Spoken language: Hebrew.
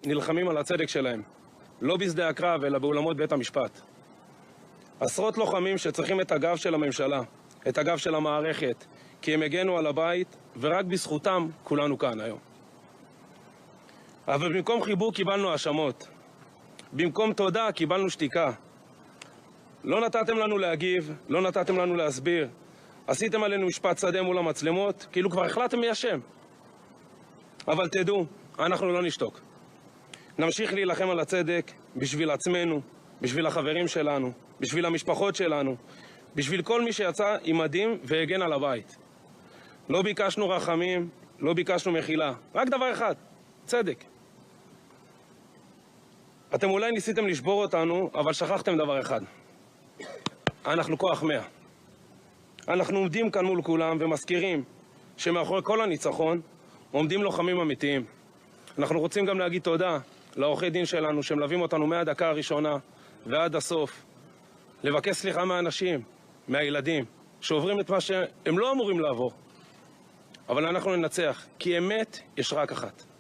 נלחמים על הצדק שלהם, לא בשדה הקרב אלא באולמות בית המשפט. עשרות לוחמים שצריכים את הגב של הממשלה, את הגב של המערכת, כי הם הגנו על הבית, ורק בזכותם כולנו כאן היום. אבל במקום חיבור קיבלנו האשמות, במקום תודה קיבלנו שתיקה. לא נתתם לנו להגיב, לא נתתם לנו להסביר, עשיתם עלינו משפט שדה מול המצלמות, כאילו כבר החלטתם מי אשם. אבל תדעו, אנחנו לא נשתוק. נמשיך להילחם על הצדק בשביל עצמנו, בשביל החברים שלנו, בשביל המשפחות שלנו, בשביל כל מי שיצא עם מדים והגן על הבית. לא ביקשנו רחמים, לא ביקשנו מחילה, רק דבר אחד, צדק. אתם אולי ניסיתם לשבור אותנו, אבל שכחתם דבר אחד. אנחנו כוח 100. אנחנו עומדים כאן מול כולם ומזכירים שמאחורי כל הניצחון עומדים לוחמים אמיתיים. אנחנו רוצים גם להגיד תודה לעורכי דין שלנו שמלווים אותנו מהדקה הראשונה ועד הסוף. לבקש סליחה מהאנשים, מהילדים, שעוברים את מה שהם לא אמורים לעבור. אבל אנחנו ננצח, כי אמת יש רק אחת.